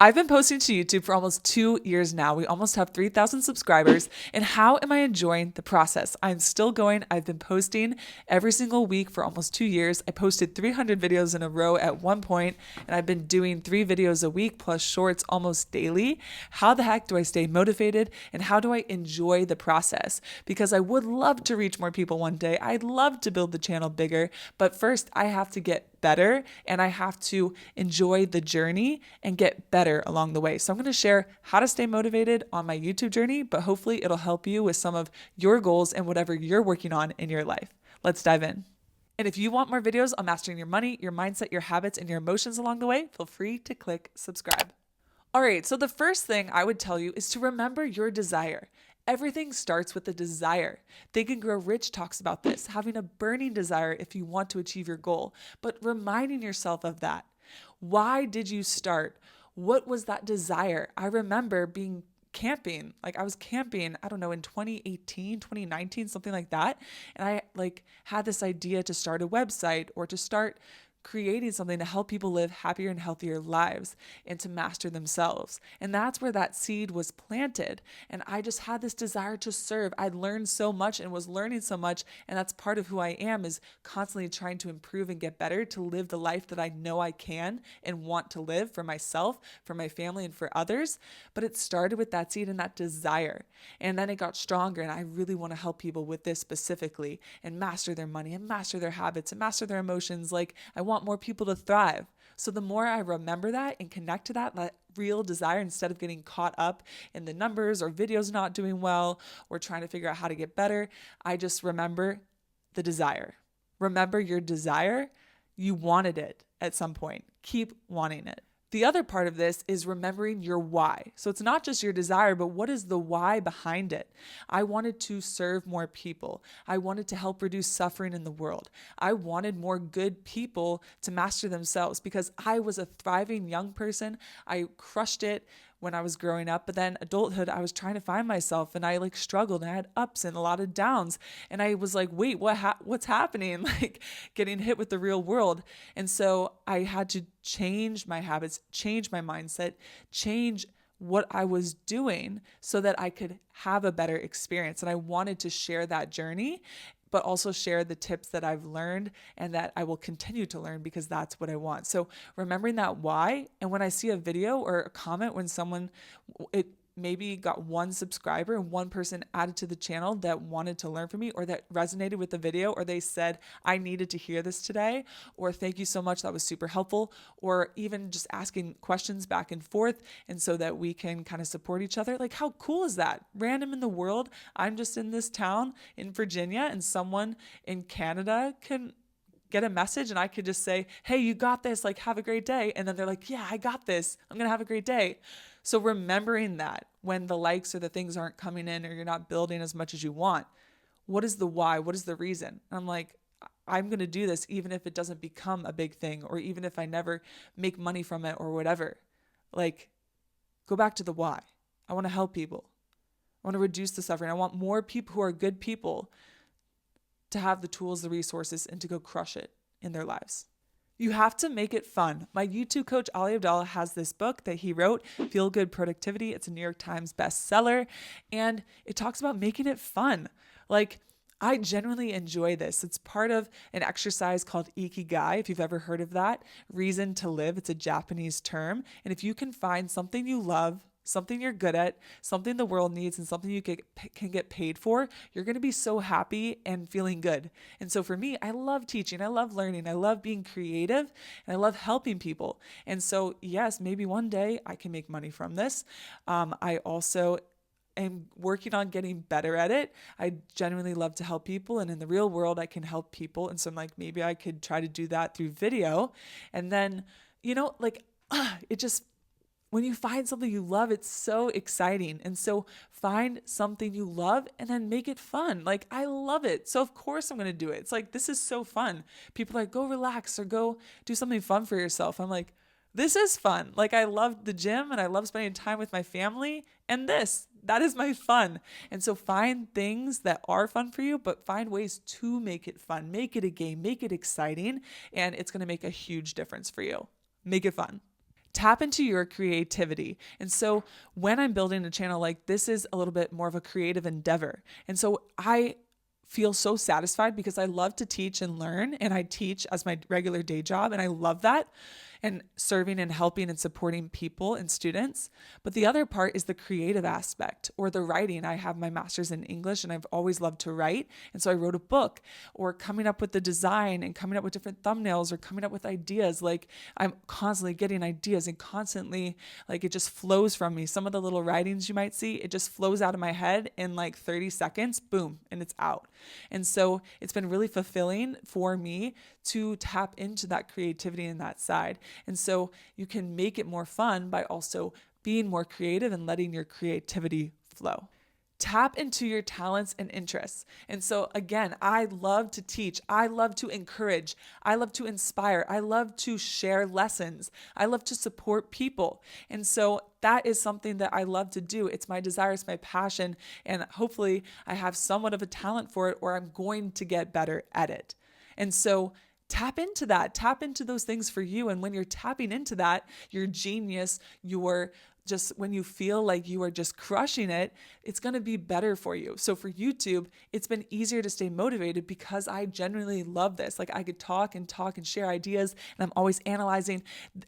I've been posting to YouTube for almost 2 years now. We almost have 3,000 subscribers. And how am I enjoying the process? I'm still going. I've been posting every single week for almost 2 years. I posted 300 videos in a row at one point, and I've been doing 3 videos a week plus shorts almost daily. How the heck do I stay motivated, and how do I enjoy the process? Because I would love to reach more people one day. I'd love to build the channel bigger, but first I have to get better and I have to enjoy the journey and get better along the way. So I'm going to share how to stay motivated on my YouTube journey, but hopefully it'll help you with some of your goals and whatever you're working on in your life. Let's dive in. And if you want more videos on mastering your money, your mindset, your habits, and your emotions along the way, feel free to click subscribe. All right, so the first thing I would tell you is to remember your desire. Everything starts with a desire. Think and Grow Rich talks about this, having a burning desire if you want to achieve your goal, but reminding yourself of that. Why did you start? What was that desire? I remember being camping. Like I was camping, I don't know, in 2018, 2019, something like that. And I had this idea to start a website or to start creating something to help people live happier and healthier lives and to master themselves. And that's where that seed was planted. And I just had this desire to serve. I'd learned so much and was learning so much. And that's part of who I am, is constantly trying to improve and get better to live the life that I know I can and want to live for myself, for my family, and for others. But it started with that seed and that desire. And then it got stronger. And I really want to help people with this specifically and master their money and master their habits and master their emotions. Like I want more people to thrive. So the more I remember that and connect to that real desire, instead of getting caught up in the numbers or videos not doing well or trying to figure out how to get better, I just remember the desire. Remember your desire. You wanted it at some point. Keep wanting it. The other part of this is remembering your why. So it's not just your desire, but what is the why behind it? I wanted to serve more people. I wanted to help reduce suffering in the world. I wanted more good people to master themselves because I was a thriving young person. I crushed it when I was growing up, but then adulthood, I was trying to find myself and I struggled and I had ups and a lot of downs. And I was like, wait, what's happening? Getting hit with the real world. And so I had to change my habits, change my mindset, change what I was doing so that I could have a better experience. And I wanted to share that journey, but also share the tips that I've learned and that I will continue to learn because that's what I want. So remembering that why, and when I see a video or a comment when someone, it maybe got one subscriber and one person added to the channel that wanted to learn from me or that resonated with the video, or they said, I needed to hear this today, or thank you so much, that was super helpful, or even just asking questions back and forth. And so that we can kind of support each other. Like, how cool is that? Random in the world. I'm just in this town in Virginia and someone in Canada can get a message and I could just say, hey, you got this, have a great day. And then they're like, yeah, I got this. I'm going to have a great day. So remembering that when the likes or the things aren't coming in or you're not building as much as you want, what is the why? What is the reason? And I'm like, I'm going to do this even if it doesn't become a big thing or even if I never make money from it or whatever. Go back to the why. I want to help people. I want to reduce the suffering. I want more people who are good people to have the tools, the resources, and to go crush it in their lives. You have to make it fun. My YouTube coach, Ali Abdallah, has this book that he wrote, Feel Good Productivity. It's a New York Times bestseller, and it talks about making it fun. I genuinely enjoy this. It's part of an exercise called Ikigai, if you've ever heard of that. Reason to live. It's a Japanese term. And if you can find something you love, something you're good at, something the world needs, and something you can get paid for, you're going to be so happy and feeling good. And so for me, I love teaching. I love learning. I love being creative and I love helping people. And so, yes, maybe one day I can make money from this. I also am working on getting better at it. I genuinely love to help people. And in the real world, I can help people. And so I'm like, maybe I could try to do that through video. And then, it just, when you find something you love, it's so exciting. And so find something you love and then make it fun. I love it. So of course I'm going to do it. It's this is so fun. People are like, go relax or go do something fun for yourself. I'm like, this is fun. I love the gym and I love spending time with my family, and that is my fun. And so find things that are fun for you, but find ways to make it fun. Make it a game, make it exciting, and it's going to make a huge difference for you. Make it fun. tap into your creativity. And so when I'm building a channel, like this is a little bit more of a creative endeavor. And so I feel so satisfied because I love to teach and learn, and I teach as my regular day job, and I love that, and serving and helping and supporting people and students. But the other part is the creative aspect or the writing. I have my master's in English and I've always loved to write. And so I wrote a book, or coming up with the design and coming up with different thumbnails or coming up with ideas. Like I'm constantly getting ideas and constantly, like it just flows from me. Some of the little writings you might see, it just flows out of my head in like 30 seconds, boom, and it's out. And so it's been really fulfilling for me to tap into that creativity and that side. And so you can make it more fun by also being more creative and letting your creativity flow. Tap into your talents and interests. And so again, I love to teach. I love to encourage. I love to inspire. I love to share lessons. I love to support people. And so that is something that I love to do. It's my desire, it's my passion, and hopefully I have somewhat of a talent for it, or I'm going to get better at it. And so tap into that, tap into those things for you. And when you're tapping into that, your genius, your just when you feel like you are just crushing it, it's going to be better for you. So for YouTube, it's been easier to stay motivated because I genuinely love this. Like I could talk and share ideas, and I'm always analyzing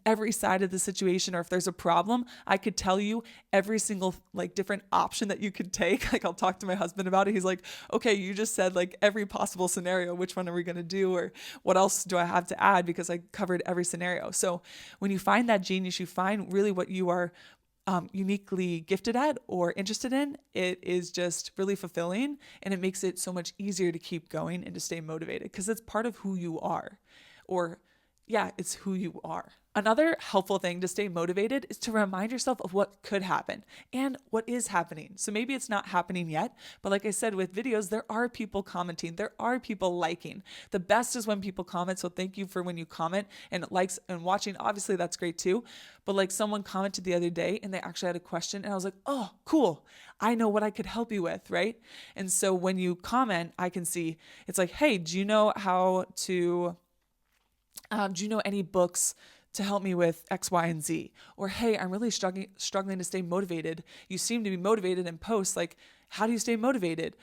every side of the situation. Or if there's a problem, I could tell you every single like different option that you could take. Like I'll talk to my husband about it. He's like, okay, you just said like every possible scenario. Which one are we going to do? Or what else do I have to add? Because I covered every scenario. So when you find that genius, you find really what you are uniquely gifted at or interested in, it is just really fulfilling, and it makes it so much easier to keep going and to stay motivated because it's part of who you are. Or yeah, it's who you are. Another helpful thing to stay motivated is to remind yourself of what could happen and what is happening. So maybe it's not happening yet, but like I said, with videos, there are people commenting, there are people liking. The best is when people comment. So thank you for when you comment and likes and watching. Obviously, that's great too. But like someone commented the other day and they actually had a question, and I was like, oh, cool. I know what I could help you with, right? And so when you comment, I can see it's like, hey, do you know any books to help me with X, Y, and Z? Or, hey, I'm really struggling to stay motivated. You seem to be motivated in posts. Like, how do you stay motivated?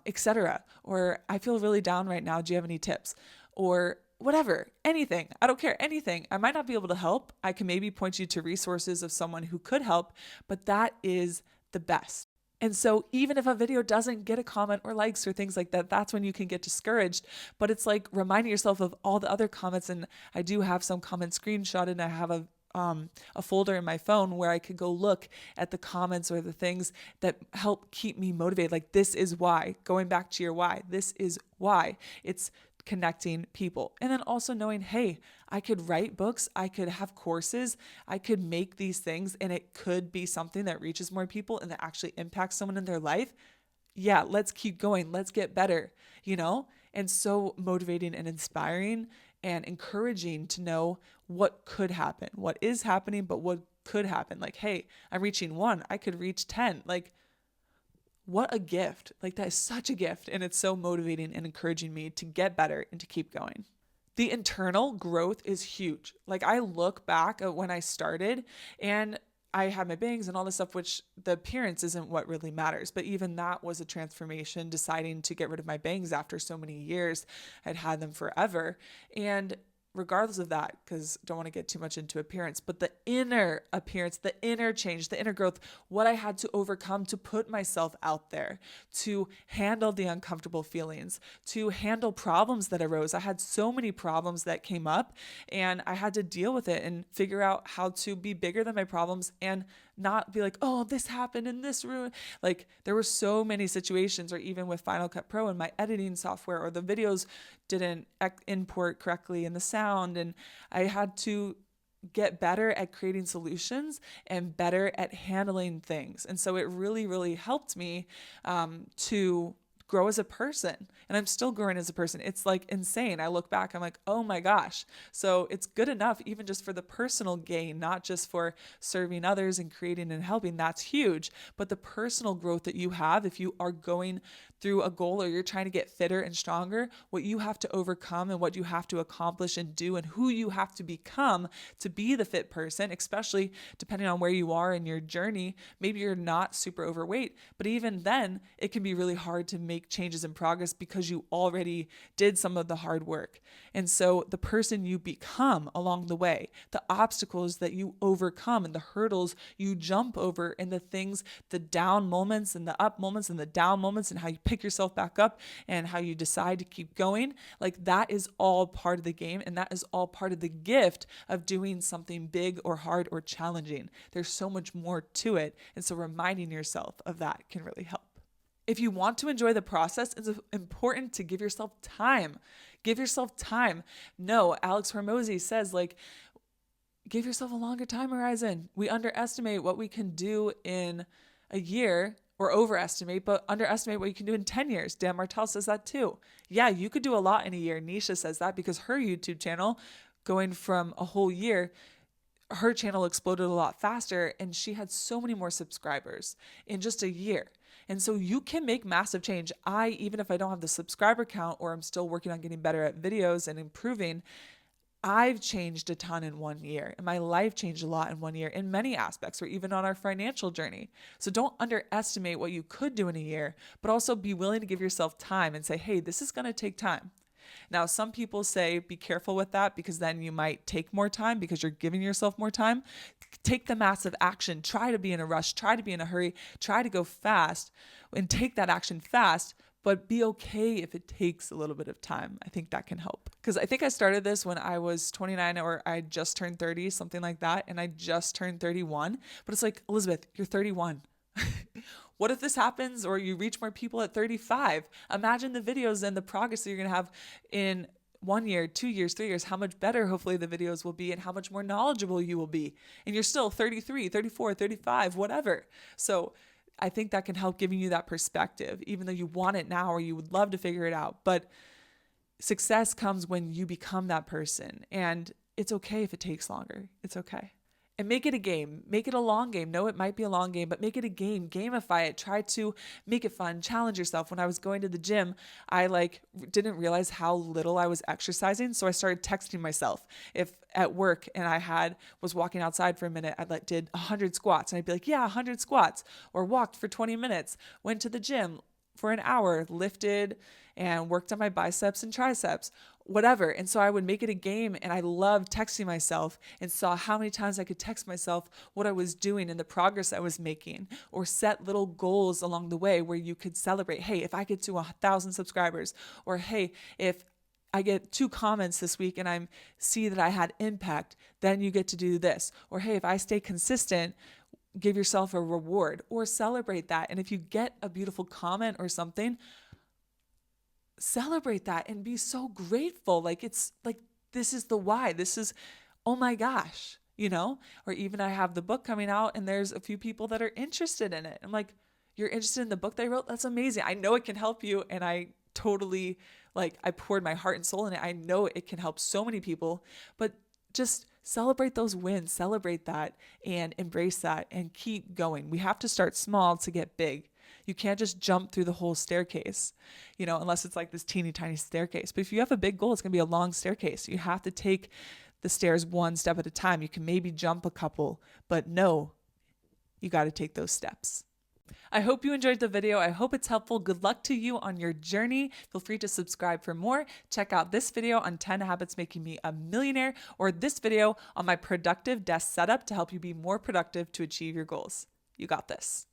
Etc. Or, I feel really down right now. Do you have any tips? Or whatever, anything. I don't care, anything. I might not be able to help. I can maybe point you to resources of someone who could help, but that is the best. And so even if a video doesn't get a comment or likes or things like that, that's when you can get discouraged. But it's like reminding yourself of all the other comments. And I do have some comments screenshotted, and I have a folder in my phone where I could go look at the comments or the things that help keep me motivated. Like, this is why. Going back to your why. This is why. It's connecting people. And then also knowing, hey, I could write books, I could have courses, I could make these things, and it could be something that reaches more people and that actually impacts someone in their life. Yeah, let's keep going. Let's get better, And so motivating and inspiring and encouraging to know what could happen, what is happening, but what could happen. Like, hey, I'm reaching 1, I could reach 10. Like, what a gift. Like, that is such a gift. And it's so motivating and encouraging me to get better and to keep going. The internal growth is huge. Like, I look back at when I started and I had my bangs and all this stuff, which the appearance isn't what really matters. But even that was a transformation, deciding to get rid of my bangs after so many years. I'd had them forever. And regardless of that, because don't want to get too much into appearance, but the inner appearance, the inner change, the inner growth, what I had to overcome to put myself out there, to handle the uncomfortable feelings, to handle problems that arose. I had so many problems that came up, and I had to deal with it and figure out how to be bigger than my problems and not be like, oh, this happened and this ruined. Like, there were so many situations, or even with Final Cut Pro and my editing software, or the videos didn't import correctly in the sound. And I had to get better at creating solutions and better at handling things. And so it really, really helped me to grow as a person. And I'm still growing as a person. It's like insane. I look back, I'm like, oh my gosh. So it's good enough, even just for the personal gain, not just for serving others and creating and helping. That's huge. But the personal growth that you have, if you are going through a goal or you're trying to get fitter and stronger, what you have to overcome and what you have to accomplish and do and who you have to become to be the fit person, especially depending on where you are in your journey. Maybe you're not super overweight, but even then it can be really hard to make changes in progress because you already did some of the hard work. And so the person you become along the way, the obstacles that you overcome and the hurdles you jump over and the things, the down moments and the up moments and the down moments and how you pick yourself back up and how you decide to keep going, like that is all part of the game. And that is all part of the gift of doing something big or hard or challenging. There's so much more to it. And so reminding yourself of that can really help. If you want to enjoy the process, it's important to give yourself time. Give yourself time. No, Alex Hormozy says, like, give yourself a longer time horizon. We underestimate what we can do in a year, or overestimate, but underestimate what you can do in 10 years. Dan Martell says that too. Yeah, you could do a lot in a year. Nisha says that because her YouTube channel, going from a whole year, her channel exploded a lot faster and she had so many more subscribers in just a year. And so you can make massive change. Even if I don't have the subscriber count or I'm still working on getting better at videos and improving, I've changed a ton in 1 year and my life changed a lot in 1 year in many aspects, or even on our financial journey. So don't underestimate what you could do in a year, but also be willing to give yourself time and say, hey, this is going to take time. Now, some people say be careful with that because then you might take more time because you're giving yourself more time. Take the massive action. Try to be in a rush. Try to be in a hurry. Try to go fast and take that action fast, but be okay if it takes a little bit of time. I think that can help. Because I think I started this when I was 29 or I just turned 30, something like that. And I just turned 31. But it's like, Elizabeth, you're 31. What if this happens or you reach more people at 35? Imagine the videos and the progress that you're going to have in 1 year, 2 years, 3 years, how much better hopefully the videos will be and how much more knowledgeable you will be. And you're still 33, 34, 35, whatever. So I think that can help giving you that perspective, even though you want it now or you would love to figure it out. But success comes when you become that person. And it's okay if it takes longer. It's okay. And make it a game. Make it a long game. No, it might be a long game, but make it a game. Gamify it. Try to make it fun. Challenge yourself. When I was going to the gym, I didn't realize how little I was exercising. So I started texting myself. If at work and I was walking outside for a minute, I did 100 squats and I'd be like, yeah, 100 squats, or walked for 20 minutes, went to the gym for an hour, lifted and worked on my biceps and triceps, whatever. And so I would make it a game, and I loved texting myself and saw how many times I could text myself what I was doing and the progress I was making, or set little goals along the way where you could celebrate, hey, if I get to 1,000 subscribers, or hey, if I get 2 comments this week and I see that I had impact, then you get to do this. Or hey, if I stay consistent, give yourself a reward or celebrate that. And if you get a beautiful comment or something, celebrate that and be so grateful. It's like, this is the why. This is, oh my gosh, or even I have the book coming out and there's a few people that are interested in it. I'm like, you're interested in the book that I wrote? That's amazing. I know it can help you. And I totally, I poured my heart and soul in it. I know it can help so many people, but just celebrate those wins, celebrate that and embrace that and keep going. We have to start small to get big. You can't just jump through the whole staircase, unless it's like this teeny tiny staircase. But if you have a big goal, it's going to be a long staircase. You have to take the stairs one step at a time. You can maybe jump a couple, but no, you got to take those steps. I hope you enjoyed the video. I hope it's helpful. Good luck to you on your journey. Feel free to subscribe for more. Check out this video on 10 habits making me a millionaire, or this video on my productive desk setup to help you be more productive to achieve your goals. You got this.